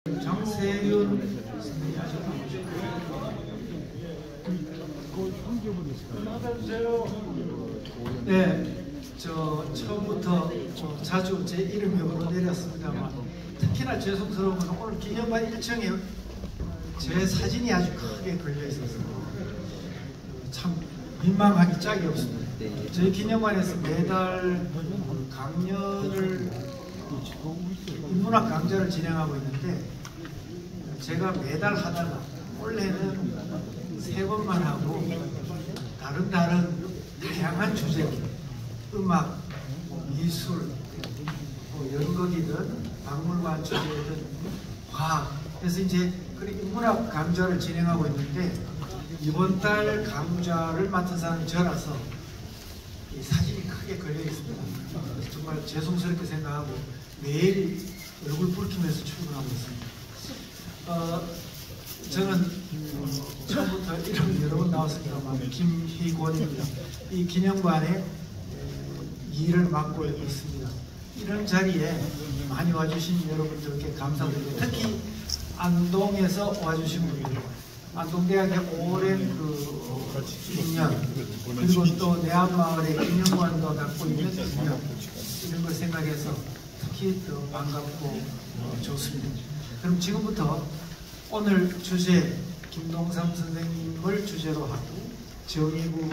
장세윤 네, 처음부터 자주 제 이름이 오르내렸습니다만 특히나 죄송스러운 건 오늘 기념관 1층에 제 사진이 아주 크게 걸려 있어서 참 민망하기 짝이 없습니다. 저희 기념관에서 매달 강연을 인문학 강좌를 진행하고 있는데 제가 매달 하다가 올해는 3번만 하고 다른 다양한 주제, 음악, 미술, 연극이든 박물관 주제든 과학, 그래서 이제 인문학 강좌를 진행하고 있는데 이번 달 강좌를 맡은 사람이 저라서 이 사진이 크게 걸려 있습니다. 정말 죄송스럽게 생각하고 매일 얼굴 붉히면서 출근하고 있습니다. 저는 처음부터 이름 여러 번 나왔습니다만 김희곤입니다. 이 기념관에 일을 맡고 있습니다. 이런 자리에 많이 와주신 여러분들께 감사드리고 특히 안동에서 와주신 분들, 안동대학의 오랜 인연, 그리고 또 내한마을의 기념관도 갖고 있는 인연, 이런 걸 생각해서 특히 더 반갑고 좋습니다. 그럼 지금부터 오늘 주제 김동삼 선생님을 주제로 하고 정의구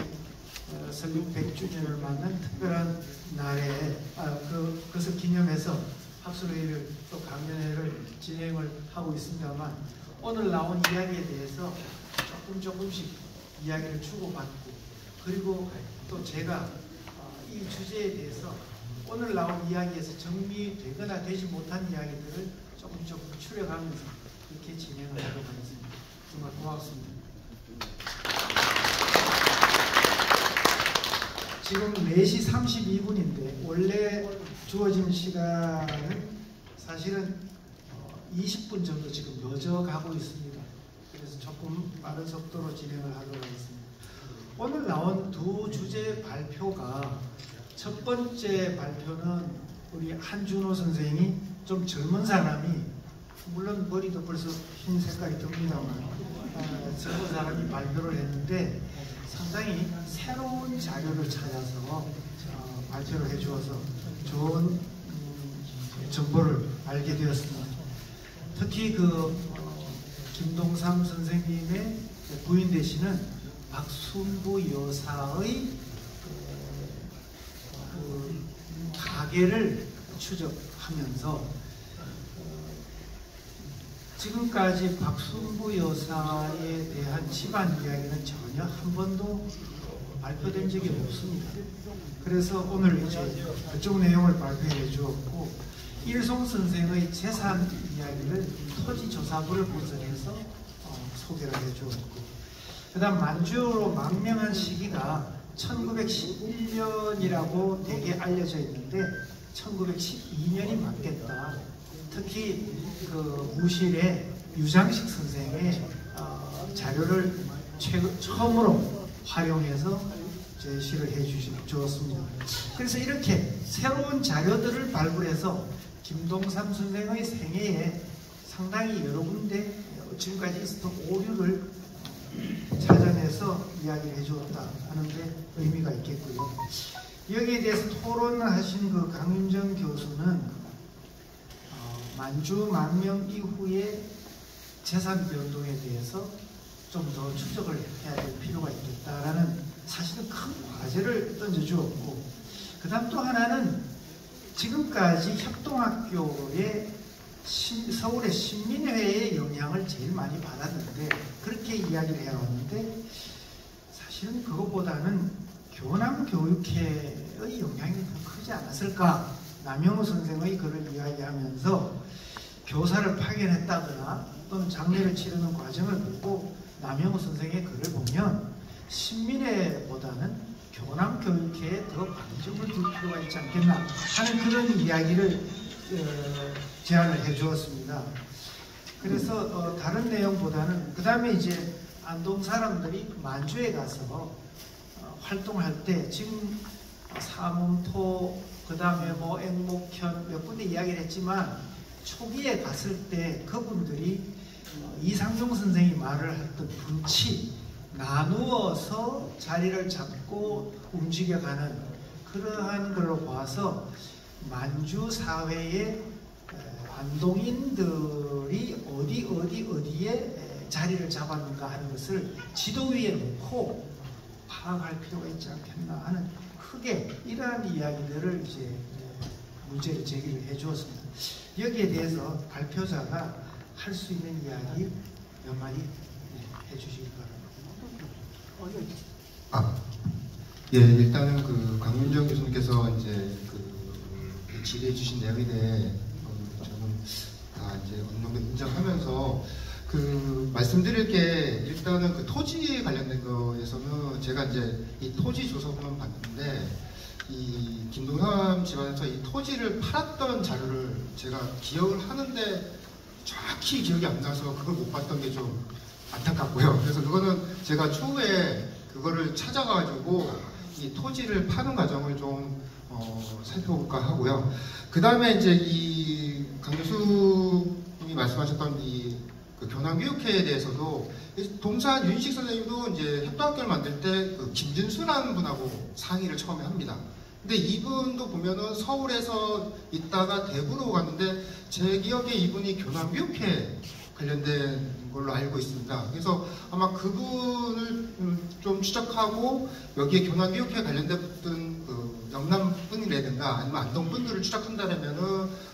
설립 100주년을 맞는 특별한 날에 그것을 기념해서 학술회의를 또 강연회를 진행을 하고 있습니다만 오늘 나온 이야기에 대해서 조금씩 이야기를 주고받고 그리고 또 제가 이 주제에 대해서 오늘 나온 이야기에서 정리되거나 되지 못한 이야기들을 조금 추려가면서 이렇게 진행을 하도록 하겠습니다. 정말 고맙습니다. 지금 4시 32분인데 원래 주어진 시간은 사실은 20분 정도 지금 늦어가고 있습니다. 그래서 조금 빠른 속도로 진행을 하도록 하겠습니다. 오늘 나온 두 주제 발표가 첫 번째 발표는 우리 한준호 선생이 좀 젊은 사람이 물론 머리도 벌써 흰 색깔이 듭니다만 젊은 사람이 발표를 했는데 상당히 새로운 자료를 찾아서 발표를 해주어서 좋은 정보를 알게 되었습니다. 특히 김동삼 선생님의 부인 되시는 박순부 여사의 가계를 추적하면서 지금까지 박순부 여사에 대한 집안 이야기는 전혀 한 번도 발표된 적이 없습니다. 그래서 오늘 이제 그쪽 내용을 발표해 주었고 일송 선생의 재산 이야기를 토지조사부를 분석해서 소개를 해 주었고 그 다음 만주로 망명한 시기가 1911년이라고 대개 알려져 있는데 1912년이 맞겠다. 특히 무실의 유장식 선생의 자료를 처음으로 활용해서 제시를 해 주었습니다. 그래서 이렇게 새로운 자료들을 발굴해서 김동삼 선생의 생애에 상당히 여러 군데 지금까지 있었던 오류를 찾아내서 이야기를 해주었다 하는데 의미가 있겠고요. 여기에 대해서 토론을 하신 강윤정 교수는 만주 망명 이후의 재산 변동에 대해서 좀 더 추적을 해야 될 필요가 있겠다라는 사실은 큰 과제를 던져주었고 그 다음 또 하나는 지금까지 협동학교의 서울의 신민회의 영향을 제일 많이 받았는데 그렇게 이야기를 해왔는데 사실은 그것보다는 교남교육회의 영향이 더 크지 않았을까. 남영우 선생의 글을 이야기하면서 교사를 파견했다거나 또는 장례를 치르는 과정을 보고 남영우 선생의 글을 보면 신민회보다는 교남교육회에 더 방점을 둘 필요가 있지 않겠나 하는 그런 이야기를 제안을 해주었습니다. 그래서 다른 내용보다는 그 다음에 이제 안동 사람들이 만주에 가서 활동할 때 지금 사문토 그 다음에 앵목현 몇 군데 이야기를 했지만 초기에 갔을 때 그분들이 이상용 선생이 말을 했던 분치, 나누어서 자리를 잡고 움직여가는 그러한 걸로 봐서 만주 사회의 안동인들이 어디에 자리를 잡았는가 하는 것을 지도 위에 놓고 파악할 필요가 있지 않겠나 하는 크게 이러한 이야기들을 이제 문제를 제기를 해 주었습니다. 여기에 대해서 발표자가 할 수 있는 이야기 몇 마디 해 주시기 바랍니다. 예, 일단은 그 강윤정 교수님께서 이제 그 질의해 주신 내용에 대해 저는 다 이제 어느 정도 인정하면서 그 말씀드릴 게 일단은 그 토지 관련된 거에서는 제가 이제 이 토지 조서만 봤는데 이 김동삼 집안에서 이 토지를 팔았던 자료를 제가 기억을 하는데 정확히 기억이 안 나서 그걸 못 봤던 게 좀 안타깝고요. 그래서 그거는 제가 추후에 그거를 찾아가지고 이 토지를 파는 과정을 좀 살펴볼까 하고요. 그 다음에 이제 이 강 교수님이 말씀하셨던 그 교남교육회에 대해서도 동산 윤식 선생님도 이제 협동학교를 만들 때 그 김진수라는 분하고 상의를 처음에 합니다. 근데 이분도 보면은 서울에서 있다가 대구로 갔는데 제 기억에 이분이 교남교육회 관련된 걸로 알고 있습니다. 그래서 아마 그분을 좀 추적하고 여기에 교남교육회 관련된 그 영남분이라든가 아니면 안동분들을 추적한다면은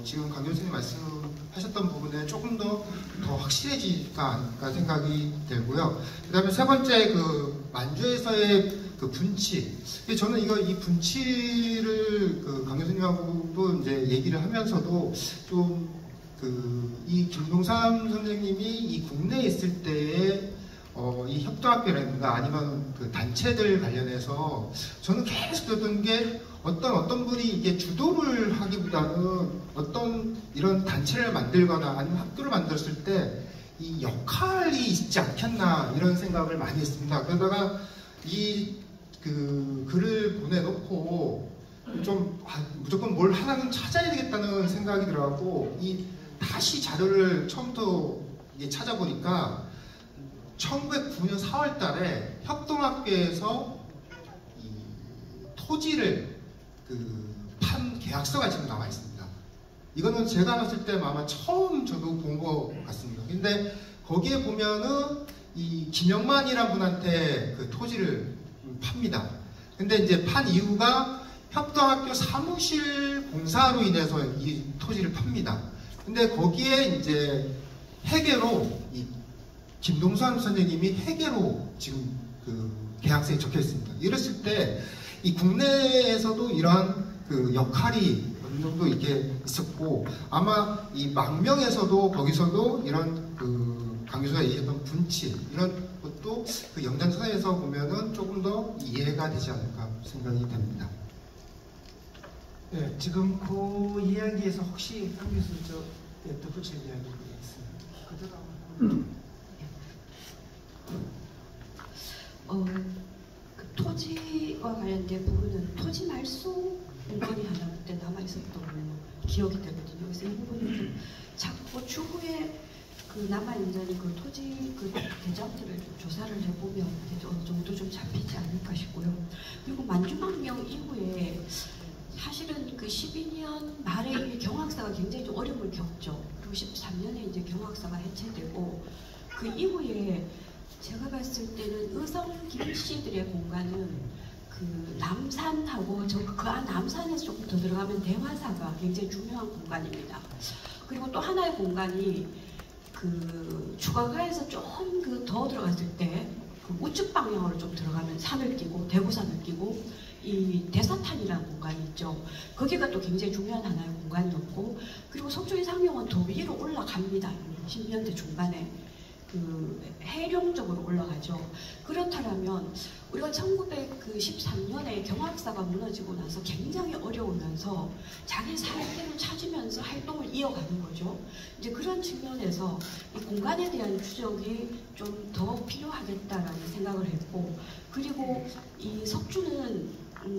지금 강 교수님 말씀하셨던 부분에 조금 더 확실해지니까 아닐까 생각이 들고요. 그 다음에 세 번째 그 만주에서의 그 분치. 저는 이 분치를 그 강 교수님하고도 이제 얘기를 하면서도 좀 이 김동삼 선생님이 이 국내에 있을 때의 이 협동학교라든가 아니면 그 단체들 관련해서 저는 계속 듣던 게 어떤 분이 이게 주도를 하기보다는 어떤 이런 단체를 만들거나 아니면 학교를 만들었을 때 이 역할이 있지 않겠나 이런 생각을 많이 했습니다. 그러다가 그 글을 보내놓고 좀 무조건 뭘 하나는 찾아야 되겠다는 생각이 들어가고 다시 자료를 처음부터 찾아보니까 1909년 4월 달에 협동학교에서 이 토지를 판 계약서가 지금 나와 있습니다. 이거는 제가 봤을 때 아마 처음 저도 본 것 같습니다. 근데 거기에 보면은 이 김영만이라는 분한테 그 토지를 팝니다. 근데 이제 판 이유가 협동학교 사무실 공사로 인해서 이 토지를 팝니다. 근데 거기에 이제 회계로 이 김동삼 선생님이 회계로 지금 그 계약서에 적혀 있습니다. 이랬을 때 이 국내에서도 이러한 그 역할이 어느 정도 이렇게 있었고 아마 이 망명에서도 거기서도 이런 그 강 교수가 얘기했던 분치 이런 것도 그 연장선에서 보면은 조금 더 이해가 되지 않을까 생각이 됩니다. 네, 지금 그 이야기에서 혹시 강 교수 덧붙일 이야기가 있습니다. 그 토지와 관련된 부분은 토지 말소 문건이 하나 그때 남아 있었던 기억이 되거든요. 그래서 이 부분은 좀 자꾸 추후에 그 남아 있는 그 토지 그 대장들을 좀 조사를 해보면 어느 정도 좀 잡히지 않을까 싶고요. 그리고 만주망명 이후에 사실은 그 12년 말에 경학사가 굉장히 좀 어려움을 겪죠. 그리고 13년에 이제 경학사가 해체되고 그 이후에 제가 봤을 때는 의성 김씨들의 공간은 그 남산하고 그 남산에서 조금 더 들어가면 대화사가 굉장히 중요한 공간입니다. 그리고 또 하나의 공간이 그 추가가에서 좀 그 더 들어갔을 때 그 우측 방향으로 좀 들어가면 산을 끼고 대구산을 끼고 이 대사탄이라는 공간이 있죠. 거기가 또 굉장히 중요한 하나의 공간이었고 그리고 속초의 상용은 더 위로 올라갑니다. 10년대 중반에 그 해룡 쪽으로 올라가죠. 그렇다면 우리가 1913년에 경학사가 무너지고 나서 굉장히 어려우면서 자기 살길을 찾으면서 활동을 이어가는 거죠. 이제 그런 측면에서 이 공간에 대한 추적이 좀 더 필요하겠다라는 생각을 했고 그리고 이 석주는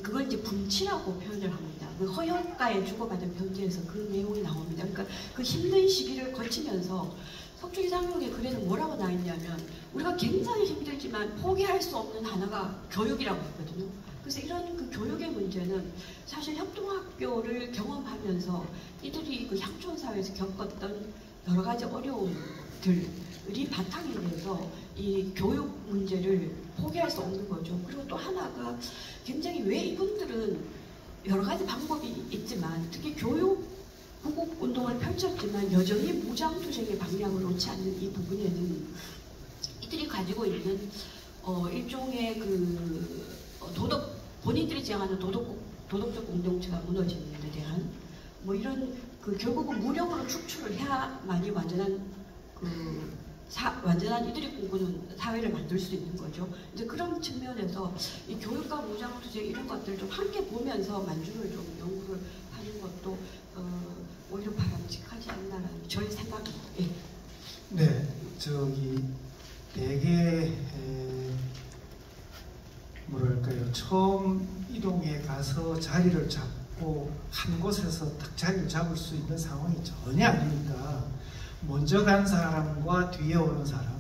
그걸 이제 분치라고 표현을 합니다. 그 허영가에 주고받은 편지에서 그 내용이 나옵니다. 그러니까 그 힘든 시기를 거치면서 석주기 장로의 글에는 뭐라고 나와 있냐면 우리가 굉장히 힘들지만 포기할 수 없는 하나가 교육이라고 했거든요. 그래서 이런 그 교육의 문제는 사실 협동학교를 경험하면서 이들이 그 향촌사회에서 겪었던 여러 가지 어려움들이 바탕이 돼서 이 교육 문제를 포기할 수 없는 거죠. 그리고 또 하나가 굉장히 왜 이분들은 여러 가지 방법이 있지만 특히 교육 구국 운동을 펼쳤지만 여전히 무장투쟁의 방향을 놓지 않는 이 부분에는 이들이 가지고 있는 일종의 그 본인들이 지향하는 도덕적 공동체가 무너지는 데 대한 뭐 이런 그 결국은 무력으로 축출을 해야만이 완전한 이들이 꿈꾸는 사회를 만들 수 있는 거죠. 이제 그런 측면에서 이 교육과 무장투쟁 이런 것들을 좀 함께 보면서 만주를 좀 연구를 하는 것도 오히려 바람직하지 않나라는 저의 생각입니다. 예. 네, 대개 뭐랄까요, 처음 이동에 가서 자리를 잡고 한 곳에서 딱 자리를 잡을 수 있는 상황이 전혀 아니니까 먼저 간 사람과 뒤에 오는 사람,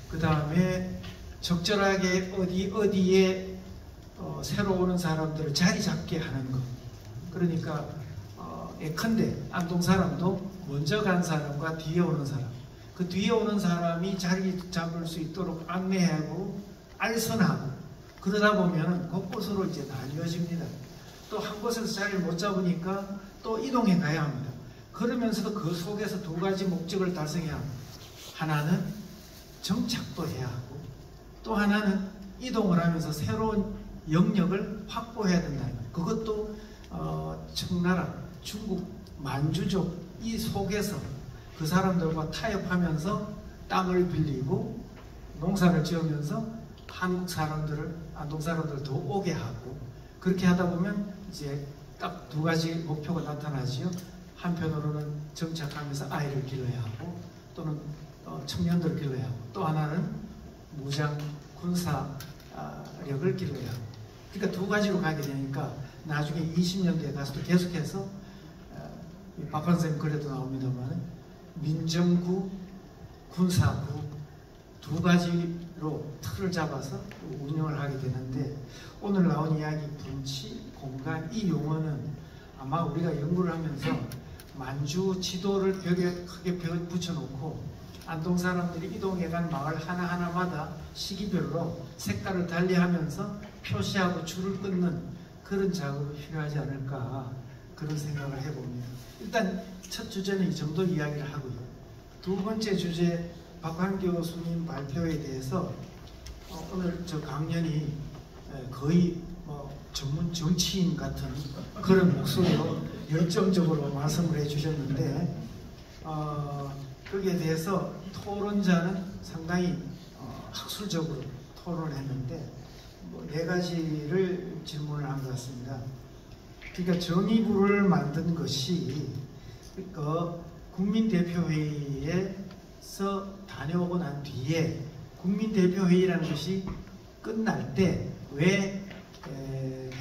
그 다음에 적절하게 어디에 새로 오는 사람들을 자리 잡게 하는 것. 그러니까 예컨대 안동 사람도 먼저 간 사람과 뒤에 오는 사람, 그 뒤에 오는 사람이 자리 잡을 수 있도록 안내하고 알선하고 그러다 보면 곳곳으로 이제 나뉘어집니다. 또 한 곳에서 자리를 못 잡으니까 또 이동해 가야 합니다. 그러면서도 그 속에서 두 가지 목적을 달성해야 합니다. 하나는 정착도 해야 하고 또 하나는 이동을 하면서 새로운 영역을 확보해야 된다는 거예요. 그것도 청나라, 중국, 만주족 이 속에서 그 사람들과 타협하면서 땅을 빌리고 농사를 지으면서 한국 사람들을, 안동 사람들을 더 오게 하고 그렇게 하다 보면 이제 딱 두 가지 목표가 나타나지요. 한편으로는 정착하면서 아이를 길러야 하고 또는 청년들을 길러야 하고 또 하나는 무장 군사력을 길러야 하고 그러니까 두 가지로 가게 되니까 나중에 20년대에 가서도 계속해서 박환 선생님 글에도 나옵니다만 민정구, 군사구 두 가지로 틀을 잡아서 운영을 하게 되는데 오늘 나온 이야기 분치, 공간 이 용어는 아마 우리가 연구를 하면서 만주 지도를 벽에 크게 붙여놓고 안동 사람들이 이동해간 마을 하나하나마다 시기별로 색깔을 달리하면서 표시하고 줄을 끊는 그런 작업이 필요하지 않을까 그런 생각을 해봅니다. 일단 첫 주제는 이 정도 이야기를 하고요. 두 번째 주제 박환 교수님 발표에 대해서 오늘 저 강연이 거의 전문 정치인 같은 그런 목소리로 열정적으로 말씀을 해주셨는데 거기에 대해서 토론자는 상당히 학술적으로 토론을 했는데 네 가지를 질문을 한 것 같습니다. 그러니까 정의부를 만든 것이 국민대표회의에서 다녀오고 난 뒤에 국민대표회의라는 것이 끝날 때 왜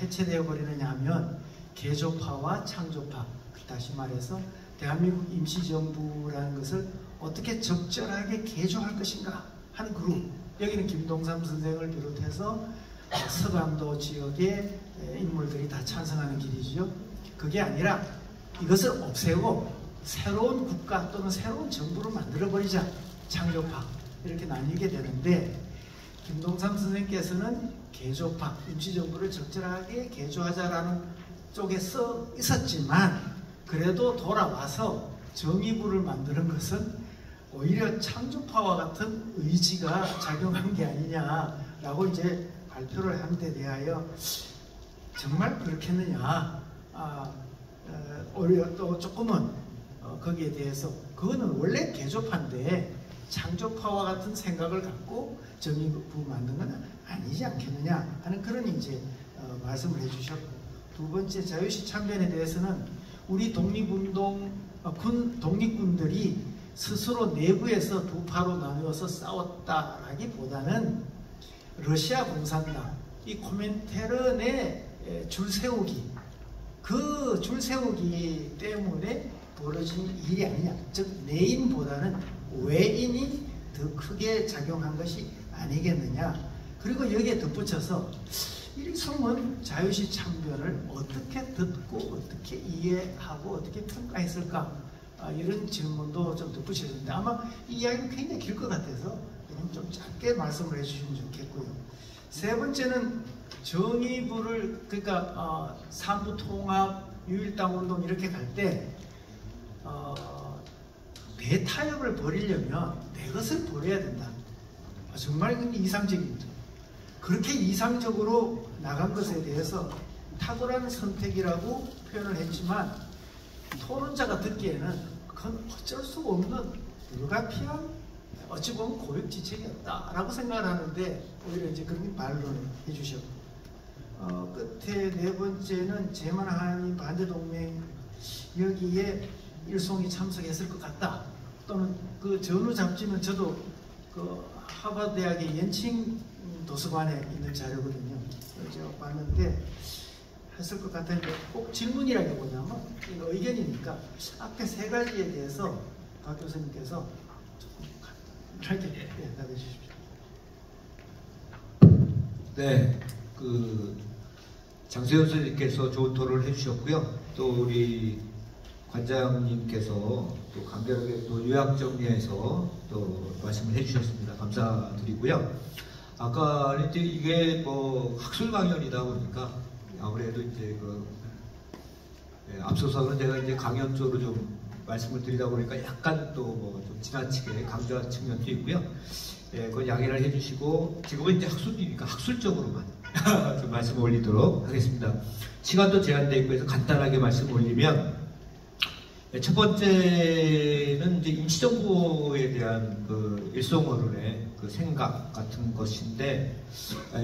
해체되어 버리느냐 하면 개조파와 창조파, 다시 말해서 대한민국 임시정부라는 것을 어떻게 적절하게 개조할 것인가 하는 그룹, 여기는 김동삼 선생을 비롯해서 서강도 지역의 인물들이 다 찬성하는 길이죠. 그게 아니라 이것을 없애고 새로운 국가 또는 새로운 정부를 만들어버리자, 창조파 이렇게 나뉘게 되는데 김동삼 선생께서는 개조파, 임시정부를 적절하게 개조하자라는 쪽에 써 있었지만 그래도 돌아와서 정의부를 만드는 것은 오히려 창조파와 같은 의지가 작용한 게 아니냐라고 이제 발표를 한 데 대하여 정말 그렇겠느냐, 오히려 또 조금은 거기에 대해서 그거는 원래 개조파인데 창조파와 같은 생각을 갖고 정의부 만든 건 아니지 않겠느냐 하는 그런 이제 말씀을 해주셨고, 두 번째 자유시 참변에 대해서는 우리 독립군들이 스스로 내부에서 두 파로 나누어서 싸웠다라기보다는 러시아 공산당, 이 코민테른의 줄 세우기, 그 줄 세우기 때문에 벌어진 일이 아니냐, 즉 내인보다는 외인이 더 크게 작용한 것이 아니겠느냐. 그리고 여기에 덧붙여서 일성은 자유시 참변을 어떻게 듣고 어떻게 이해하고 어떻게 평가했을까, 이런 질문도 좀 덧붙여졌는데 아마 이 이야기는 굉장히 길 것 같아서 그냥 좀 짧게 말씀을 해주시면 좋겠고요. 세 번째는 정의부를, 그러니까 삼부통합, 유일당운동 이렇게 갈 때 대타협을 벌이려면 내 것을 버려야 된다. 정말 이상적입니다. 그렇게 이상적으로 나간 것에 대해서 탁월한 선택이라고 표현을 했지만 토론자가 듣기에는 그건 어쩔 수 없는 불가피한, 어찌 보면 고육지책이었다라고 생각을 하는데 오히려 이제 그렇게 반론을 해주셨고, 끝에 네 번째는 제만하니 반대동맹 여기에 일송이 참석했을 것 같다. 또는 그 전후 잡지는 저도 그 하버드대학의 연칭 도서관에 있는 자료거든요. 제가 봤는데 했을 것 같았는데 꼭 질문이라기보다는 의견이니까 앞에 세 가지에 대해서 박 교수님께서 조금 짧게 답해 주십시오. 네, 장세현 선생님께서 좋은 토론을 해주셨고요. 또 우리 관장님께서 또 간결하게 또 요약 정리해서 또 말씀을 해주셨습니다. 감사드리고요. 아까 이제 이게 뭐 학술 강연이다 보니까 아무래도 이제 앞서서는 제가 이제 강연 쪽으로 좀 말씀을 드리다 보니까 약간 또 뭐 좀 지나치게 강조한 측면도 있고요. 그건 양해를 해주시고 지금은 이제 학술이니까 학술적으로만 좀 말씀 올리도록 하겠습니다. 시간도 제한되어 있고 해서 간단하게 말씀 올리면, 첫 번째는 이제 임시정부에 대한 그 일송어른의 그 생각 같은 것인데,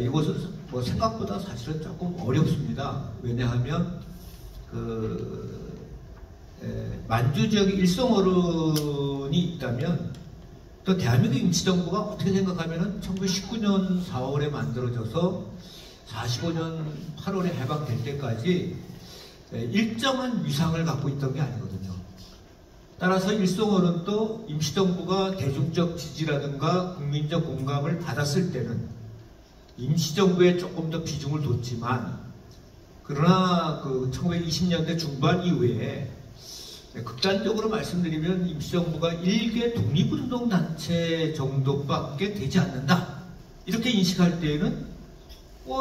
이것은 뭐 생각보다 사실은 조금 어렵습니다. 왜냐하면 만주 지역에 일송어른이 있다면 또 대한민국 임시정부가 어떻게 생각하면은 1919년 4월에 만들어져서 45년 8월에 해방될 때까지 일정한 위상을 갖고 있던 게 아니거든요. 따라서 일송어른도 임시정부가 대중적 지지라든가 국민적 공감을 받았을 때는 임시정부에 조금 더 비중을 뒀지만, 그러나 1920년대 중반 이후에 극단적으로 말씀드리면 임시정부가 일개 독립운동단체 정도밖에 되지 않는다, 이렇게 인식할 때에는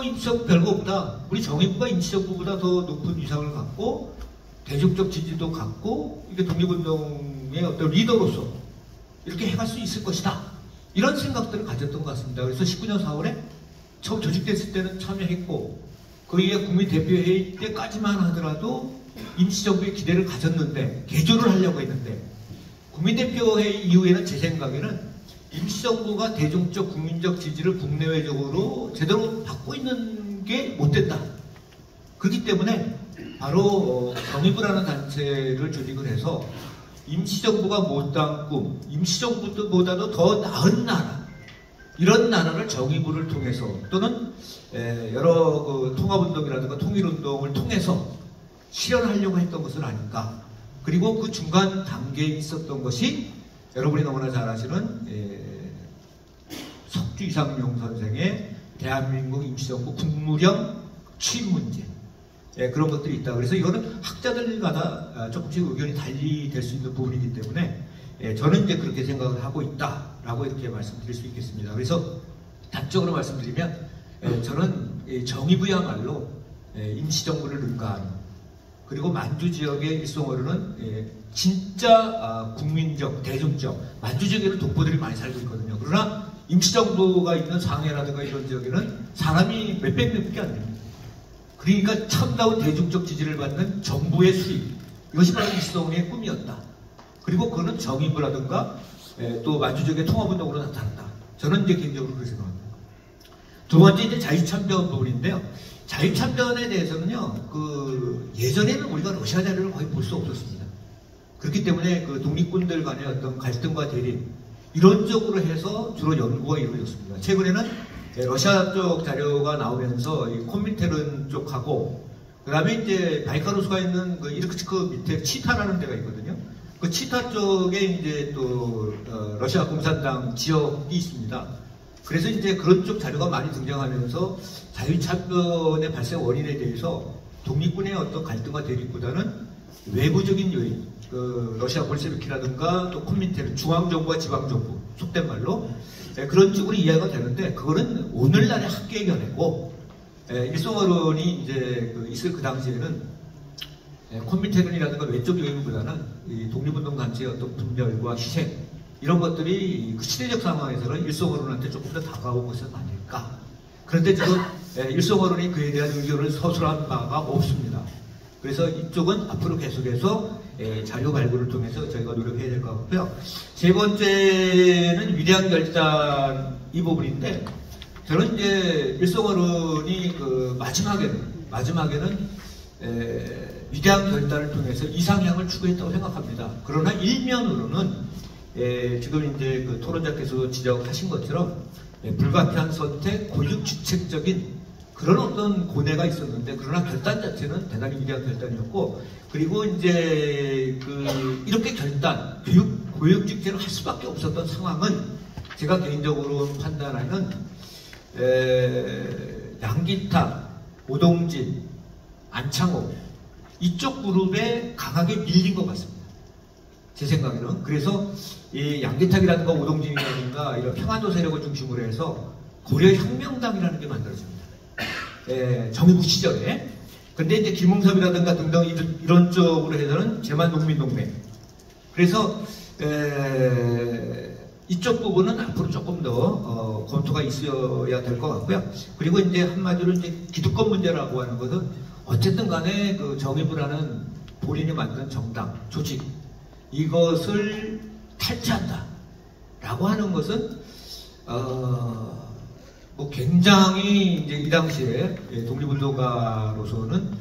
임시정부 별거 없다, 우리 정의부가 임시정부보다 더 높은 위상을 갖고 대중적 지지도 갖고 이게 독립운동의 어떤 리더로서 이렇게 해갈 수 있을 것이다, 이런 생각들을 가졌던 것 같습니다. 그래서 19년 4월에 처음 조직됐을 때는 참여했고, 거기에 국민대표회의 때까지만 하더라도 임시정부의 기대를 가졌는데, 개조를 하려고 했는데, 국민대표회의 이후에는 제 생각에는 임시정부가 대중적 국민적 지지를 국내외적으로 제대로 받고 있는 게 못 된다. 그렇기 때문에 바로 정의부라는 단체를 조직을 해서 임시정부가 못다한 꿈, 임시정부보다도 더 나은 나라, 이런 나라를 정의부를 통해서 또는 여러 통합운동이라든가 통일운동을 통해서 실현하려고 했던 것은 아닌가. 그리고 그 중간 단계에 있었던 것이 여러분이 너무나 잘 아시는 석주 이상용 선생의 대한민국 임시정부 국무령 취임 문제, 그런 것들이 있다. 그래서 이거는 학자들마다 조금씩 의견이 달리 될 수 있는 부분이기 때문에 저는 이제 그렇게 생각을 하고 있다라고 이렇게 말씀드릴 수 있겠습니다. 그래서 단적으로 말씀드리면 저는 정의부야말로 임시정부를 능가하는, 그리고 만주 지역의 일송어른은 진짜 국민적, 대중적, 만주 지역에는 동포들이 많이 살고 있거든요. 그러나 임시정부가 있는 상해라든가 이런 지역에는 사람이 몇백 명밖에 안 됩니다. 그러니까 참다운 대중적 지지를 받는 정부의 수입, 이것이 바로 임시정부의 꿈이었다. 그리고 그거는 정의부라든가 또 만주 지역의 통합운동으로 나타난다. 저는 이제 개인적으로 그렇게 생각합니다. 두 번째 이제 자유참변 부분인데요. 자유참변에 대해서는요, 예전에는 우리가 러시아 자료를 거의 볼 수 없었습니다. 그렇기 때문에 독립군들 간의 어떤 갈등과 대립, 이런 쪽으로 해서 주로 연구가 이루어졌습니다. 최근에는 러시아 쪽 자료가 나오면서 이 콤민테른 쪽하고 그다음에 이제 바이카루스가 있는 그 이르크츠크 밑에 치타라는 데가 있거든요. 그 치타 쪽에 이제 또 러시아 공산당 지역이 있습니다. 그래서 이제 그런 쪽 자료가 많이 등장하면서 자유차변의 발생 원인에 대해서 독립군의 어떤 갈등과 대립보다는 외부적인 요인, 그 러시아 볼셰비키라든가 또 콤민테른 중앙정부와 지방정부 속된 말로 그런 쪽으로 이해가 되는데 그거는 오늘날의 학계의 견해고 일송어른이 이제 있을 그 당시에는 콤민테른이라든가 외적 요인보다는 이 독립운동 단체의 어떤 분열과 희생 이런 것들이 그 시대적 상황에서는 일송어른한테 조금 더 다가온 것은 아닐까. 그런데 지금 일송어른이 그에 대한 의견을 서술한 바가 없습니다. 그래서 이쪽은 앞으로 계속해서 자료 발굴을 통해서 저희가 노력해야 될 것 같고요. 세 번째는 위대한 결단 이 부분인데 저는 이제 일송어른이 그 마지막에는 위대한 결단을 통해서 이상향을 추구했다고 생각합니다. 그러나 일면으로는 지금 이제 그 토론자께서 지적하신 것처럼 불가피한 선택, 고육주책적인 그런 어떤 고뇌가 있었는데 그러나 결단 자체는 대단히 위대한 결단이었고 그리고 이제 이렇게 고육직제를 할 수밖에 없었던 상황은 제가 개인적으로 판단하는 양기탁, 오동진, 안창호 이쪽 그룹에 강하게 밀린 것 같습니다. 제 생각에는. 그래서 이 양기탁이라든가 오동진이라든가 이런 평안도 세력을 중심으로 해서 고려혁명당이라는 게 만들어집니다. 정의구 시절에. 근데 이제 김웅섭이라든가 등등 이런 쪽으로 해서는 제만농민동맹. 그래서 이쪽 부분은 앞으로 조금 더 검토가 있어야 될 것 같고요. 그리고 이제 한마디로 이제 기득권 문제라고 하는 것은 어쨌든 간에 그 정의부라는 본인이 만든 정당, 조직 이것을 탈취한다 라고 하는 것은 뭐 굉장히 이제 이 당시에 독립운동가로서는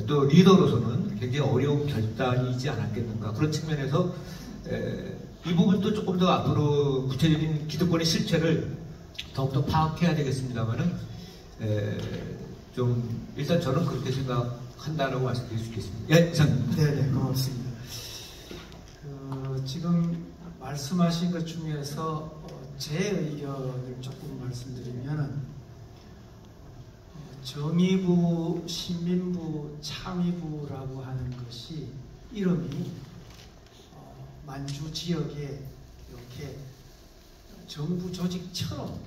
또 리더로서는 굉장히 어려운 결단이지 않았겠는가 그런 측면에서 이 부분도 조금 더 앞으로 구체적인 기득권의 실체를 더욱더 파악해야 되겠습니다만은 좀 일단 저는 그렇게 생각한다라고 말씀드릴 수 있겠습니다. 예, 이상입니다. 네, 고맙습니다. 지금 말씀하신 것 중에서 제 의견을 조금 말씀드리면은 정의부, 신민부, 참의부라고 하는 것이 이름이 만주 지역에 이렇게 정부 조직처럼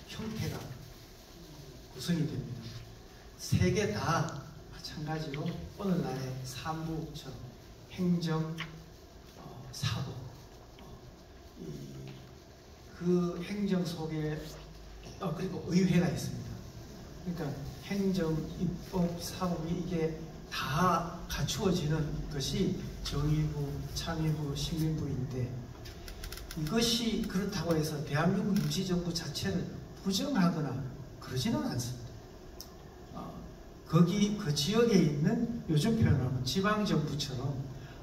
형태가 구성이 됩니다. 세 개 다 마찬가지로 오늘날의 산부처럼 행정, 사법 그 행정 속에 그리고 의회가 있습니다. 그러니까 행정, 입법, 사법이 이게 다 갖추어지는 것이 정의부, 참의부, 신민부인데 이것이 그렇다고 해서 대한민국 임시정부 자체를 부정하거나 그러지는 않습니다. 거기 그 지역에 있는 요즘 표현하면 지방정부처럼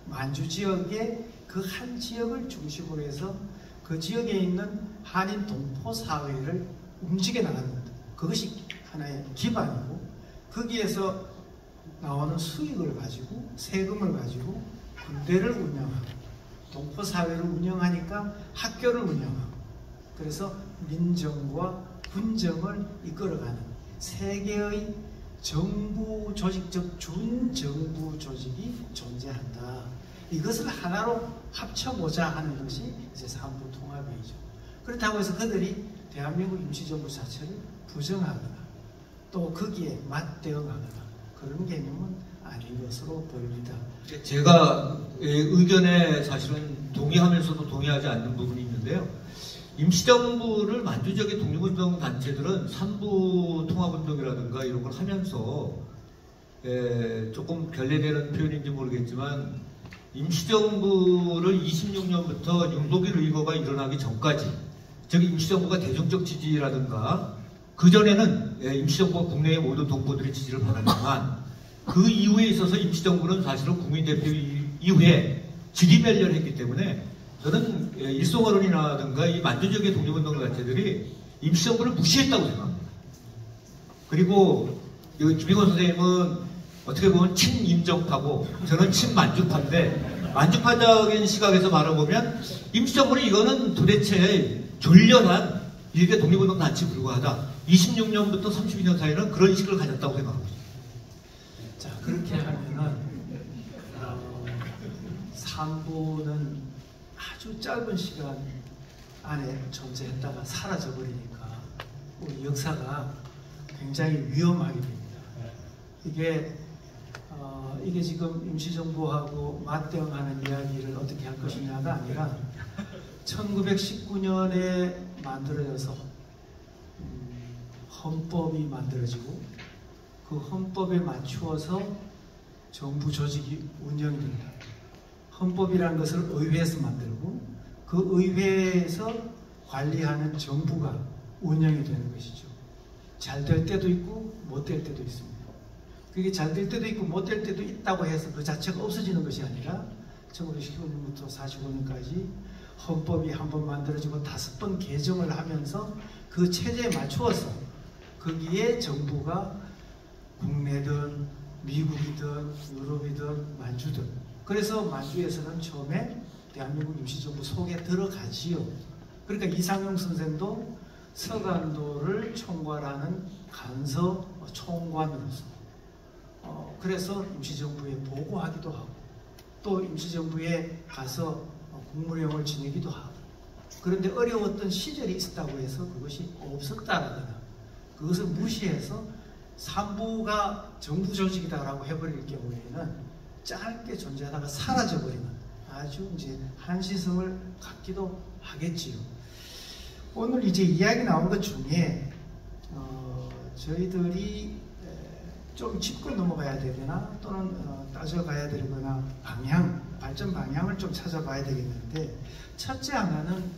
만주 지역의 그 한 지역을 중심으로 해서 그 지역에 있는 한인 동포 사회를 움직여 나가는 것. 그것이 하나의 기반이고 거기에서 나오는 수익을 가지고 세금을 가지고 군대를 운영하고 동포 사회를 운영하니까 학교를 운영하고 그래서 민정과 군정을 이끌어가는 세 개의 정부 조직적 준정부 조직이 존재한다. 이것을 하나로 합쳐보자 하는 것이 이제 산부 통합회의죠. 그렇다고 해서 그들이 대한민국 임시정부 자체를 부정하거나 또 거기에 맞대응하거나 그런 개념은 아닌 것으로 보입니다. 제가 의견에 사실은 동의하면서도 동의하지 않는 부분이 있는데요. 임시정부를 만주적인 독립운동 단체들은 산부 통합운동이라든가 이런 걸 하면서 조금 결례되는 표현인지 모르겠지만 임시정부를 26년부터 윤복일 의거가 일어나기 전까지 즉 임시정부가 대중적 지지라든가 그전에는 임시정부가 국내의 모든 동포들의 지지를 받았지만 그 이후에 있어서 임시정부는 사실은 국민대표 이후에 직위멸렬했기 때문에 저는 일송어른이라든가 이 만주적인 독립운동 단체들이 임시정부를 무시했다고 생각합니다. 그리고 김익원 선생님은 어떻게 보면 친임정파고 저는 친만주파인데, 만주파적인 시각에서 말해보면 임시정부는 이거는 도대체 졸렬한 일개 독립운동 단체에 불과하다. 26년부터 32년 사이는 그런 인식을 가졌다고 생각합니다. 자, 그렇게 하면은 산부는 아주 짧은 시간 안에 존재했다가 사라져 버리니까 우리 역사가 굉장히 위험하게 됩니다. 이게 지금 임시정부하고 맞대응하는 이야기를 어떻게 할 것이냐가 아니라 1919년에 만들어져서 헌법이 만들어지고 그 헌법에 맞추어서 정부 조직이 운영이 된다. 헌법이라는 것을 의회에서 만들고 그 의회에서 관리하는 정부가 운영이 되는 것이죠. 잘 될 때도 있고 못 될 때도 있습니다. 그게 잘 될 때도 있고 못 될 때도 있다고 해서 그 자체가 없어지는 것이 아니라 1915년부터 45년까지 헌법이 한번 만들어지고 5번 개정을 하면서 그 체제에 맞추어서 거기에 정부가 국내든 미국이든 유럽이든 만주든, 그래서 만주에서는 처음에 대한민국 임시정부 속에 들어가지요. 그러니까 이상용 선생도 서간도를 총괄하는 간서 총관으로서 그래서 임시정부에 보고하기도 하고 또 임시정부에 가서 국무령을 지내기도 하고, 그런데 어려웠던 시절이 있었다고 해서 그것이 없었다라거나 그것을 무시해서 산부가 정부 조직이다라고 해버릴 경우에는 짧게 존재하다가 사라져버리는 아주 이제 한시성을 갖기도 하겠지요. 오늘 이제 이야기 나온 것 중에 저희들이 좀 짚고 넘어가야 되거나 또는 따져가야 되거나 발전 방향을 좀 찾아봐야 되겠는데, 첫째 하나는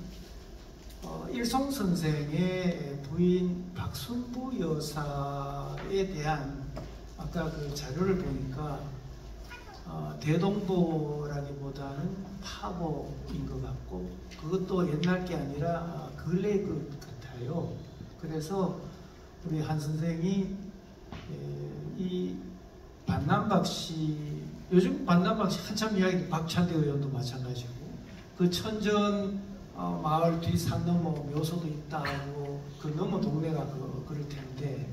일송 선생의 부인 박순부 여사에 대한 아까 그 자료를 보니까 대동보라기보다는 파보인 것 같고 그것도 옛날 게 아니라 근래 것 같아요. 그래서 우리 한 선생이 이 반남박씨, 요즘 반남박씨 한참 이야기, 박찬대 의원도 마찬가지고 그 천전 마을 뒤 산 넘어 묘소도 있다고 그 넘어 동네가 그럴 텐데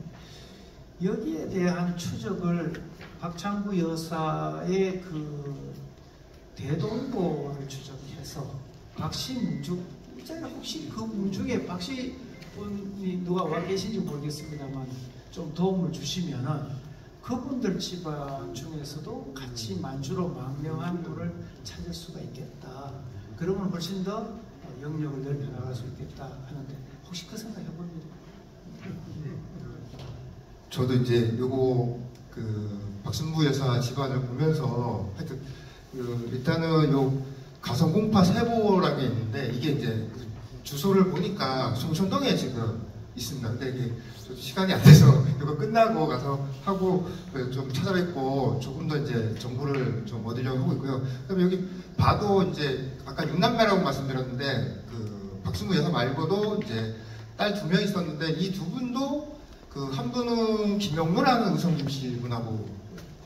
여기에 대한 추적을 박창구 여사의 그 대동보를 추적해서 박씨 문중, 혹시 그 문중에 박씨 분이 누가 와 계신지 모르겠습니다만 좀 도움을 주시면은 그분들 집안 중에서도 같이 만주로 망명한 분을 찾을 수가 있겠다. 그러면 훨씬 더 영역을 넓혀 나갈 수 있겠다 하는데 혹시 그 생각 해봅니다. 저도 이제 요거 그 박순부 여사 집안을 보면서 하여튼 일단은 요 가성공파 세보라는 게 있는데 이게 이제 주소를 보니까 송천동에 지금 있습니다. 근데 이게 시간이 안 돼서 이거 끝나고 가서 하고 좀 찾아뵙고 조금 더 이제 정보를 좀 얻으려고 하고 있고요. 그다음에 여기 봐도 이제 아까 6남매라고 말씀드렸는데 그 박순부 여사 말고도 이제 딸 2명 있었는데 이 2분도 그 한 분은 김영로라는 의성김 씨 분하고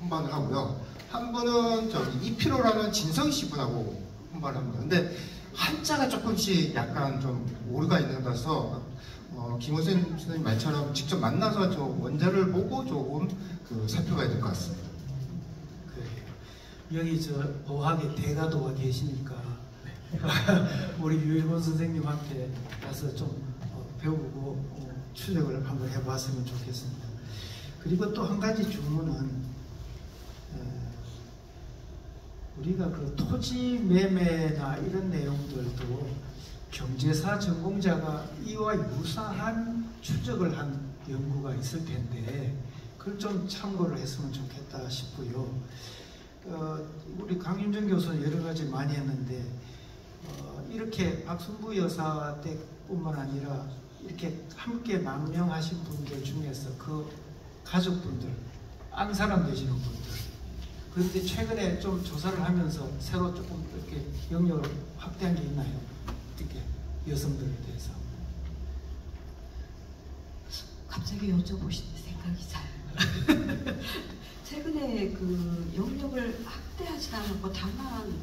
혼반을 하고요. 한 분은 저기 이피로라는 진성희 씨 분하고 혼반을 합니다. 근데 한자가 조금씩 약간 좀 오류가 있는 것 같아서 김호선 선생님 말처럼 직접 만나서 저 원자를 보고 조금 그 살펴봐야 될 것 같습니다. 그래요. 여기 저 보학의 대가도가 계시니까 우리 유일권 선생님한테 가서 좀 배우고 추적을 한번 해봤으면 좋겠습니다. 그리고 또 한 가지 주문은 우리가 그 토지 매매나 이런 내용들도 경제사 전공자가 이와 유사한 추적을 한 연구가 있을 텐데 그걸 좀 참고를 했으면 좋겠다 싶고요. 우리 강윤정 교수는 여러 가지 많이 했는데 이렇게 박순부 여사 때뿐만 아니라 이렇게 함께 망명하신 분들 중에서 그 가족분들, 안 사람 되시는 분들, 그런데 최근에 좀 조사를 하면서 새로 조금 이렇게 영역을 확대한 게 있나요? 어떻게 여성들에 대해서? 저에게 여쭤보시는 생각이 잘. 최근에 그 영역을 확대하지 않았고 다만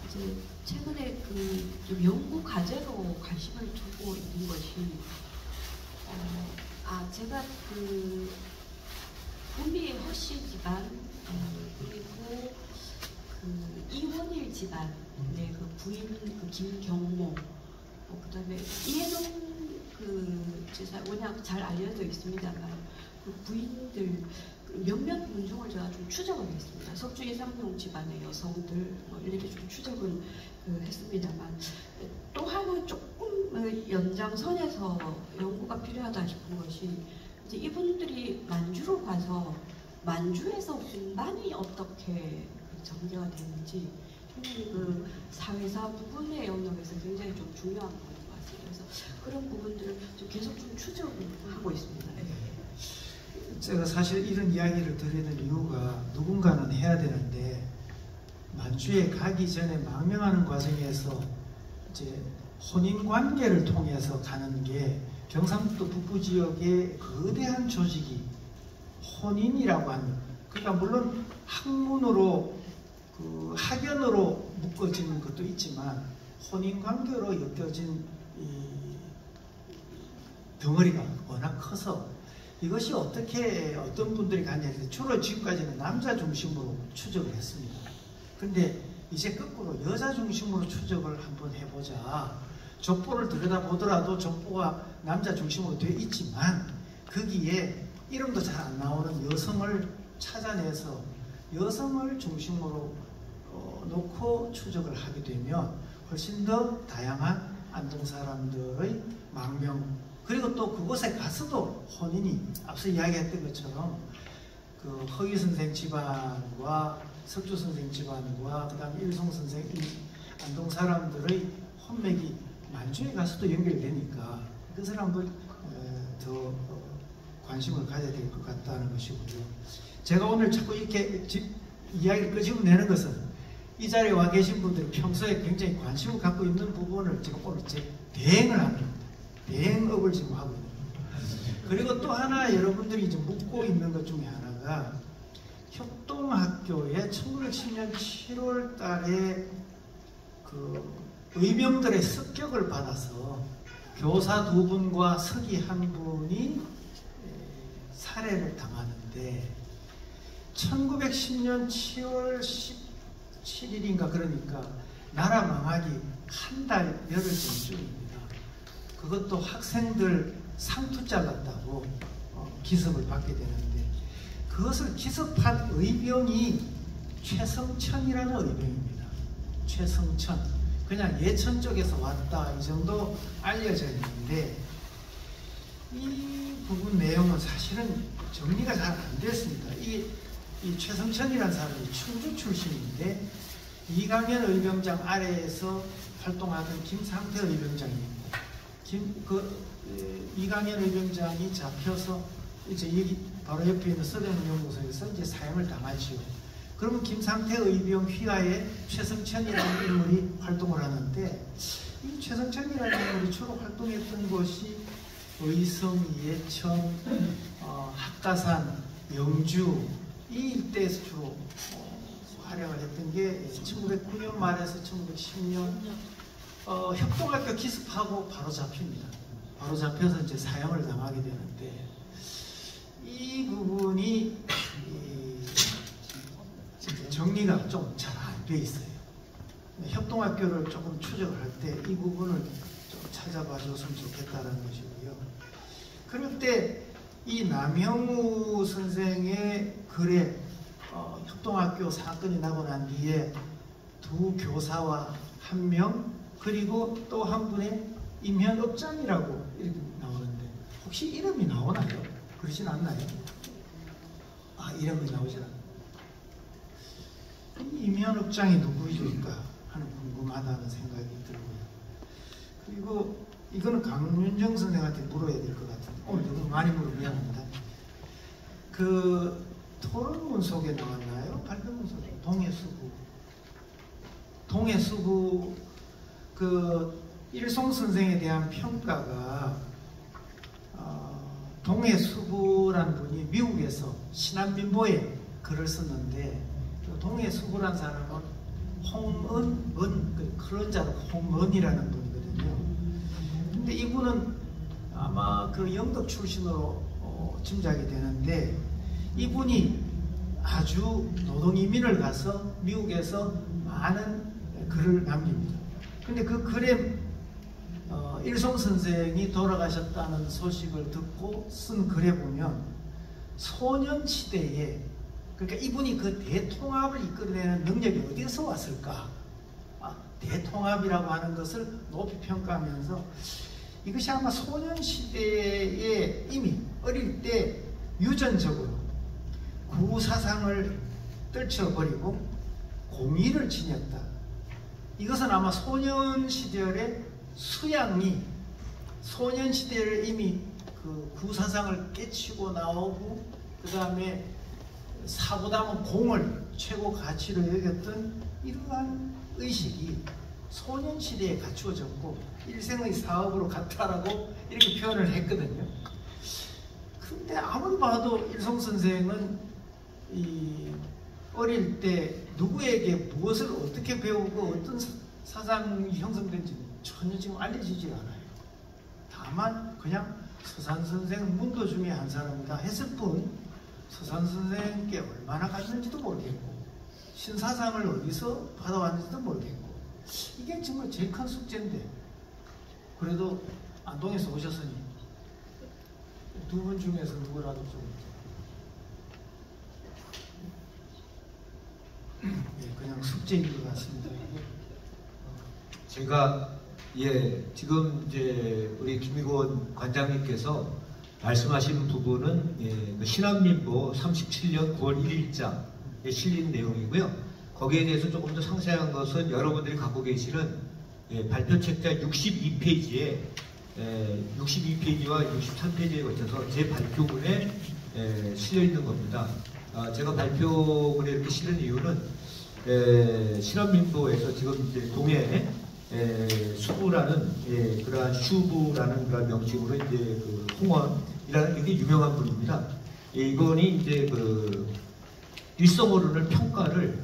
이제 최근에 그 연구 과제로 관심을 두고 있는 것이 제가 그 구미 허씨 집안 그리고 그 이원일 집안의 그 부인 그 김경모 그다음에 이해동 그 제사 워낙 잘 알려져 있습니다만 그 부인들 몇몇 문중을 제가 좀 추적을 했습니다. 석주 예상용 집안의 여성들 이렇게 좀 추적을 했습니다만 또 하나 조금 연장선에서 연구가 필요하다 싶은 것이 이제 이분들이 만주로 가서 만주에서 운반이 어떻게 전개가 되는지 굉장히 그 사회사 부분의 영역에서 굉장히 좀 중요한 것 같아요. 그래서 그런 부분들을 좀 계속 좀 추적을 하고 있습니다. 제가 사실 이런 이야기를 드리는 이유가 누군가는 해야 되는데 만주에 가기 전에 망명하는 과정에서 이제 혼인 관계를 통해서 가는 게 경상북도 북부 지역의 거대한 조직이 혼인이라고 하는 그러니까 물론 학문으로 그 학연으로 묶어지는 것도 있지만 혼인 관계로 엮여진 이 덩어리가 워낙 커서 이것이 어떻게 어떤 분들이 가냐 주로 지금까지는 남자 중심으로 추적을 했습니다. 근데 이제 거꾸로 여자 중심으로 추적을 한번 해보자. 족보를 들여다보더라도 족보가 남자 중심으로 되어 있지만 거기에 이름도 잘 안 나오는 여성을 찾아내서 여성을 중심으로 놓고 추적을 하게 되면 훨씬 더 다양한 안동 사람들의 망명 그리고 또 그곳에 가서도 혼인이 앞서 이야기했던 것처럼 그 허기 선생 집안과 석주 선생 집안과 그 다음에 일송 선생 안동 사람들의 혼맥이 만주에 가서도 연결되니까 그것을 한번 더 관심을 가져야 될 것 같다는 것이고요. 제가 오늘 자꾸 이렇게 이야기를 끄집어내는 것은 이 자리에 와 계신 분들이 평소에 굉장히 관심을 갖고 있는 부분을 지금 오늘 대행을 하는 겁니다. 대행업을 지금 하고 있는 겁니다. 그리고 또 하나 여러분들이 이제 묻고 있는 것 중에 하나가 협동학교에 1910년 7월 달에 그 의병들의 습격을 받아서 교사 2분과 서기 1분이 살해를 당하는데 1910년 7월 17일인가 그러니까 나라 망하기 한 달 열흘 전쯤입니다. 그것도 학생들 상투 잘랐다고 기습을 받게 되는데 그것을 기습한 의병이 최성천이라는 의병입니다. 최성천 그냥 예천 쪽에서 왔다 이 정도 알려져 있는데 이 부분 내용은 사실은 정리가 잘 안 됐습니다. 이 최성천이라는 사람이 충주 출신인데 이강현 의병장 아래에서 활동하던 김상태 의병장입니다. 이강현 의병장이 잡혀서 이제 여기 바로 옆에 있는 서대문연구소에서 이제 사형을 당하지요. 그러면 김상태 의병 휘하에 최성천이라는 인물이 활동을 하는데 이 최성천이라는 인물이 주로 활동했던 곳이 의성, 예천, 학가산, 영주 이 일대에서 주로 활약을 했던 게 1909년 말에서 1910년 협동학교 기습하고 바로 잡힙니다. 바로 잡혀서 이제 사형을 당하게 되는데 이 부분이 정리가 좀 잘 안 돼 있어요. 협동학교를 조금 추적을 할 때 이 부분을 좀 찾아봐 줬으면 좋겠다는 것이고요. 그럴 때 이 남형우 선생의 글에 협동학교 사건이 나고 난 뒤에 두 교사와 한 명 그리고 또 한 분의 임현업장이라고 이렇게 나오는데 혹시 이름이 나오나요? 그러진 않나요? 이름이 나오지 않나요? 임현업장이 누구일까 하는 궁금하다는 생각이 들고요. 그리고 이거는 강윤정 선생한테 물어야 될 것 같은데 오늘 너무 많이 물어 미안합니다. 그 토론문 속에 나왔나요? 발표문 속에 동해수구 그 일송 선생에 대한 평가가 동해수부란 분이 미국에서 신한민보에 글을 썼는데 그 동해수부란 사람은 홍은, 그런 자로 홍은이라는 분이거든요. 근데 이분은 아마 그 영덕 출신으로 짐작이 되는데 이분이 아주 노동이민을 가서 미국에서 많은 글을 남깁니다. 근데 그 글에 일송 선생이 돌아가셨다는 소식을 듣고 쓴 글에 보면 소년시대에, 그러니까 이분이 그 대통합을 이끌어내는 능력이 어디에서 왔을까? 대통합이라고 하는 것을 높이 평가하면서 이것이 아마 소년시대에 이미 어릴 때 유전적으로 구사상을 떨쳐버리고 공의를 지녔다. 이것은 아마 소년 시절에 수양이 소년 시대를 이미 그 구사상을 깨치고 나오고 그 다음에 사보다는 공을 최고 가치로 여겼던 이러한 의식이 소년 시대에 갖추어졌고 일생의 사업으로 갔다라고 이렇게 표현을 했거든요. 근데 아무리 봐도 일송 선생은 이 어릴 때 누구에게 무엇을 어떻게 배우고 어떤 사상이 형성된지 전혀 지금 알려지지 않아요. 다만 그냥 서산 선생 문도 중에 한 사람이다 했을 뿐 서산 선생께 얼마나 갔는지도 모르겠고 신사상을 어디서 받아왔는지도 모르겠고 이게 정말 제일 큰 숙제인데 그래도 안동에서 오셨으니 두 분 중에서 누구라도 좀 그냥 숙제인 것 같습니다. 제가 지금 이제 우리 김익원 관장님께서 말씀하신 부분은 그 신한민보 37년 9월 1일자에 실린 내용이고요. 거기에 대해서 조금 더 상세한 것은 여러분들이 갖고 계시는 발표책자 62페이지에 62페이지와 63페이지에 거쳐서 제 발표문에 실려 있는 겁니다. 제가 발표문에 이렇게 실은 이유는 신한민보에서 지금 이제 동해 수부라는 그러한 슈부라는 그런 명칭으로 이제 그 홍원이라는 굉장히 유명한 분입니다. 이분이 이제 그 일성어른을 평가를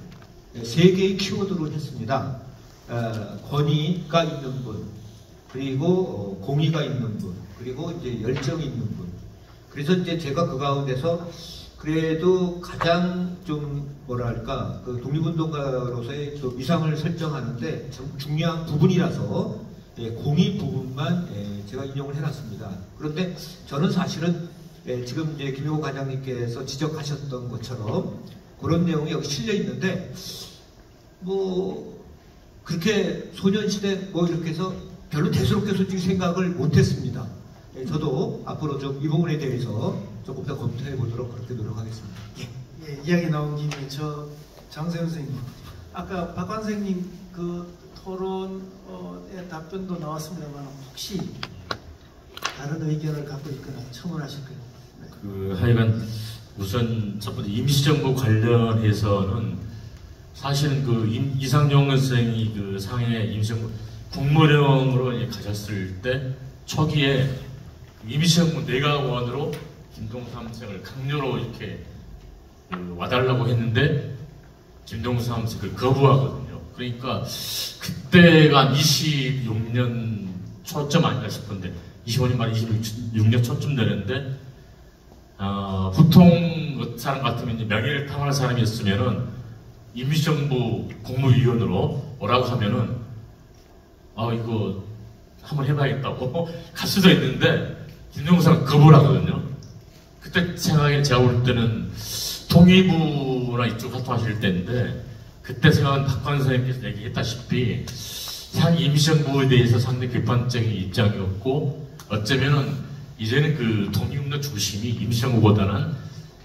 세 개의 키워드로 했습니다. 권위가 있는 분, 그리고 공의가 있는 분, 그리고 이제 열정이 있는 분. 그래서 이제 제가 그 가운데서 그래도 가장 좀 뭐랄까 그 독립운동가로서의 그 위상을 설정하는데 좀 중요한 부분이라서 공의 부분만 제가 인용을 해놨습니다. 그런데 저는 사실은 지금 이제 김효고 관장님께서 지적하셨던 것처럼 그런 내용이 여기 실려 있는데 뭐 그렇게 소년시대 뭐 이렇게 해서 별로 대수롭게 솔직히 생각을 못했습니다. 저도 앞으로 좀 이 부분에 대해서 조금 더 검토해 보도록 그렇게 노력하겠습니다. 이야기 나온 김에 저 장세훈 선생님, 아까 박 관생님 그 토론의 답변도 나왔습니다만 혹시 다른 의견을 갖고 있거나 첨언하실까요? 그 하여간 우선 첫 번째 임시정부 관련해서는 사실은 그 이상용 선생이 그 상해 임시정부 국무령으로 가졌을 때 초기에 임시정부 내각원으로 김동삼 선생을 강요로 이렇게 와달라고 했는데 김동삼 선생을 거부하거든요. 그러니까 그때가 한 26년 초점 아닌가 싶은데 25년 말 26년 초쯤 되는데 보통 그 사람 같으면 이제 명예를 탐하는 사람이었으면은 임시정부 국무위원으로 오라고 하면은 이거 한번 해봐야겠다고 갈 수도 있는데 김동삼은 거부를 하거든요. 그때 생각에 제가 볼 때는 통일부나 이쪽 활동하실 때인데 그때 생각은 박관 선생님께서 얘기했다시피 상위 임시정부에 대해서 상당히 비판적인 입장이었고 어쩌면은 이제는 그 독립운동 중심이 임시정부보다는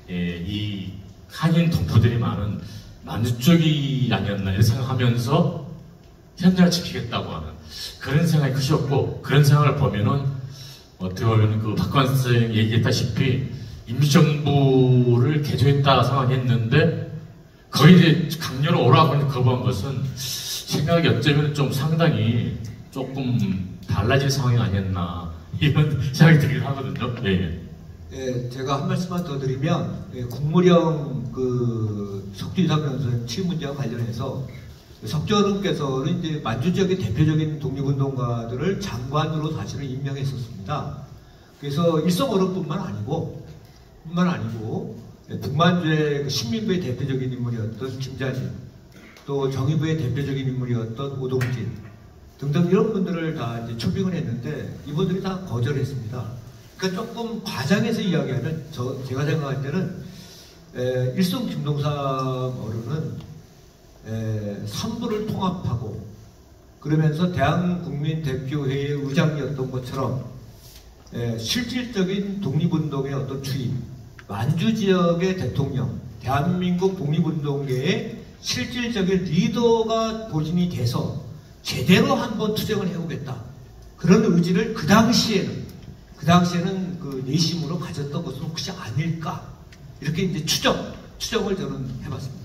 이 한인 동포들이 많은 만주 쪽이 아니었나 이렇게 생각하면서 현장을 지키겠다고 하는 그런 생각이 크셨고 그런 생각을 보면은 어떻게 보면 그 박관 선생님이 얘기했다시피 임시정부를 개조했다 생각했는데 거의 이제 강요로 오라고 하는 거부한 것은 생각이 어쩌면 좀 상당히 조금 달라질 상황이 아니었나 이런 생각이 들긴 하거든요. 네. 예, 제가 한 말씀만 더 드리면 국무령 그 석준이상 변호사 취임 문제와 관련해서 석전원께서는 이제 만주 지역의 대표적인 독립운동가들을 장관으로 사실은 임명했었습니다. 그래서 일성어른뿐만 아니고 북만주의 그 신민부의 대표적인 인물이었던 김자진, 또 정의부의 대표적인 인물이었던 오동진 등등 이런 분들을 다 이제 초빙을 했는데 이분들이 다 거절했습니다. 그러니까 조금 과장해서 이야기하면 제가 생각할 때는 일성 김동삼 어른은 삼부를 통합하고 그러면서 대한국민대표회의 의장이었던 것처럼 실질적인 독립운동의 어떤 주인, 만주 지역의 대통령, 대한민국 독립운동계의 실질적인 리더가 보진이 돼서 제대로 한번 투쟁을 해오겠다. 그런 의지를 그 당시에는 그 내심으로 가졌던 것은 혹시 아닐까? 이렇게 이제 추정을 저는 해봤습니다.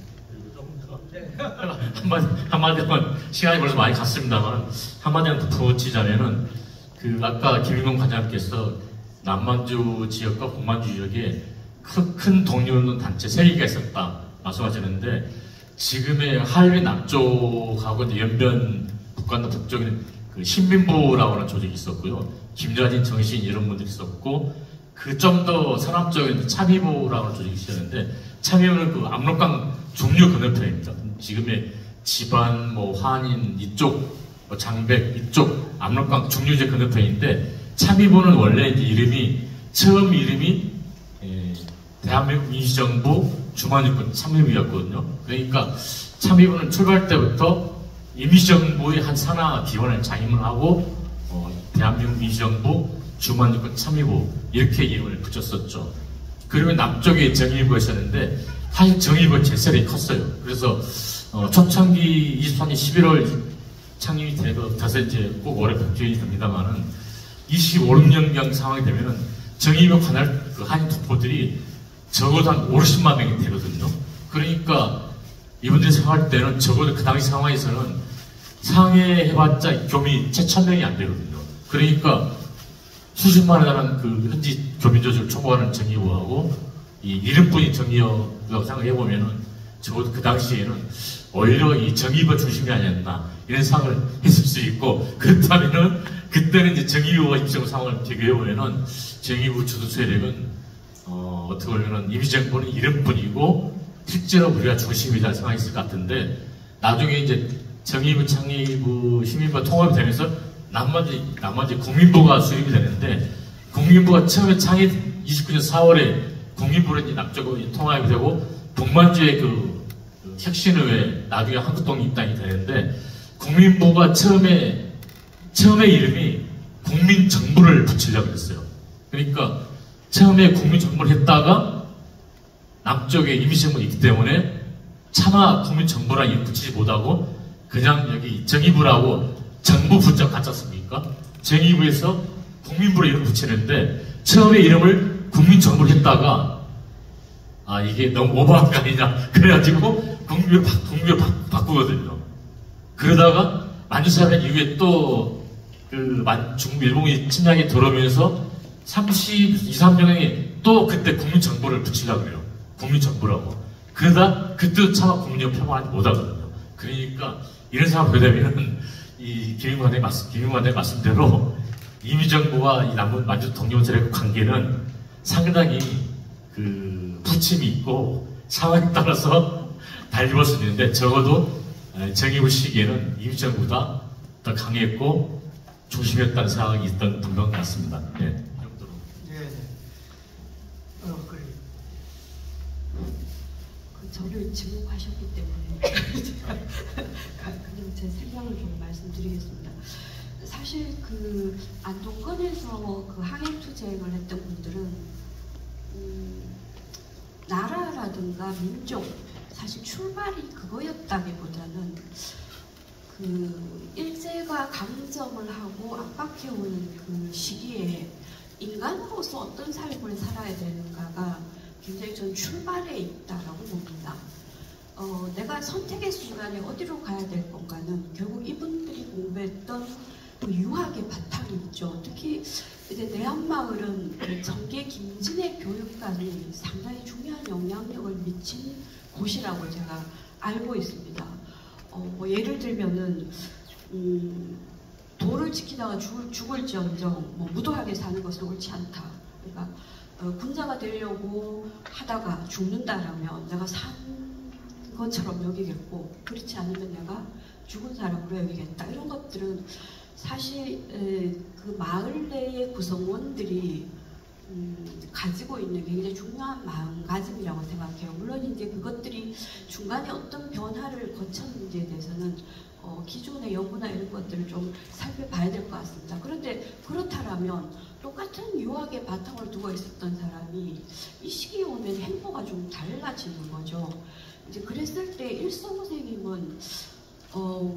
한마디만 시간이 벌써 많이 갔습니다만 한마디만 더 풀어치자면은 그 아까 김인곤 관장님께서 남만주 지역과 북만주 지역에 큰 독립운동 단체 3개가 있었다 말씀하시는데 지금의 한류 남쪽하고 이제 연변 북한도 북쪽에는 그 신민부라고 하는 조직이 있었고요. 김자진, 정신 이런 분들이 있었고 그 좀 더 서남쪽에는 참의부라고 하는 조직이 있었는데 참의부는 그 압록강 중류 건너편입니다. 지금의 지반, 한인 이쪽, 장백 이쪽 압록강 중류제 건너편인데 참의부는 원래 이제 처음 이름이 대한민국 민주정부 중앙일군 참의부였거든요. 그러니까 참의부는 출발 때부터 임시정부의 한 산하 기관을 장임을 하고 대한민국 민주정부 중앙일군 참의부 이렇게 이름을 붙였었죠. 그리고 남쪽에 정의부가 있었는데 사실 정의부가 제설이 컸어요. 그래서 초창기 23년 11월 창립이 돼서 이제 꼭 올해 100주년이 됩니다만은 25년경 상황이 되면은 정의부 관할 그 한인 동포들이 적어도 한 50만 명이 되거든요. 그러니까 이분들이 생활할 때는 적어도 그 당시 상황에서는 상해해봤자 교민이 7,000명이 안 되거든요. 그러니까 수십만에 달하는 그 현지 교민조직을 총괄하는 정의부하고 이 이름뿐인 정의부라고 생각해보면은 적어도 그 당시에는 오히려 이 정의부 중심이 아니었나 이런 상을 했을 수 있고 그렇다면은 그때는 이제 정의부와 임시정부 상황을 비교해보면은 정의부 주도 세력은 어떻게 보면은 임시정부는 이름뿐이고 실제로 우리가 중심이다 생각했을 것 같은데 나중에 이제 정의부, 창의부, 시민부가 통합이 되면서 남만주 국민부가 수립이 되는데 국민부가 처음에 창립 29년 4월에 국민부로 이제 남쪽으로 통합이 되고 북만주의 그 혁신의회 나중에 한국독립당이 되는데 국민부가 처음에 이름이 국민정부를 붙이려고 했어요. 그러니까 처음에 국민정부를 했다가 남쪽에 임시정부가 있기 때문에 차마 국민정부라 이름 붙이지 못하고 그냥 여기 정의부라고 정부 부자 같지 않습니까? 정의부에서 국민부로 이름 붙이는데 처음에 이름을 국민정부를 했다가 이게 너무 오버한 거 아니냐 그래가지고 국민부로 바꾸거든요. 그러다가 만주사변 이후에 또 그 중국 일본이 침략이 들어오면서 32, 3년에 또 그때 국민정부를 붙이려고 그래요. 국민정부라고. 그러다 그때도 차마 국민정부 표방하지 못하거든요. 그러니까 이런 상황 보게 되면 이 김인관의 말씀대로 임시정부와 이 남은 만주 독립운동의 관계는 상당히 그 부침이 있고 상황에 따라서 달리볼 수 있는데 적어도 정의부 시기에는 임시정부가 더 강했고 중심이었다는 생각이 있던 분명 같습니다. 네. 네. 그래. 저를 지목하셨기 때문에 그냥 제 생각을 좀 말씀드리겠습니다. 사실 그 안동권에서 그 항해 투쟁을 했던 분들은 나라라든가 민족 사실 출발이 그거였다기보다는 그 일제가 강점을 하고 압박해오는 그 시기에 인간으로서 어떤 삶을 살아야 되는가가 굉장히 전 출발에 있다라고 봅니다. 내가 선택의 순간에 어디로 가야 될 건가는 결국 이분들이 공부했던 그 유학의 바탕이 있죠. 특히 이제 내한마을은 그 정계 김진의 교육관이 상당히 중요한 영향력을 미친 곳이라고 제가 알고 있습니다. 뭐 예를 들면은 도를 지키다가 죽을지언정 뭐 무도하게 사는 것은 옳지 않다. 그러니까 군자가 되려고 하다가 죽는다라면 내가 산 것처럼 여기겠고 그렇지 않으면 내가 죽은 사람으로 여기겠다. 이런 것들은 사실 그 마을 내의 구성원들이 가지고 있는 굉장히 중요한 마음가짐이라고 생각해요. 물론 이제 그것들이 중간에 어떤 변화를 거쳤는지에 대해서는 기존의 연구나 이런 것들을 좀 살펴봐야 될 것 같습니다. 그런데 그렇다면 똑같은 유학의 바탕을 두고 있었던 사람이 이 시기에 오면 행보가 좀 달라지는 거죠. 이제 그랬을 때 일성 선생님은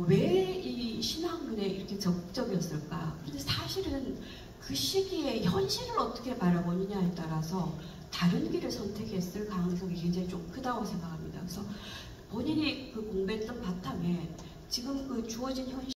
왜 이 신학문에 이렇게 적극적이었을까? 근데 사실은 그 시기에 현실을 어떻게 바라보느냐에 따라서 다른 길을 선택했을 가능성이 굉장히 좀 크다고 생각합니다. 그래서 본인이 그 공부했던 바탕에 지금 그 주어진 현실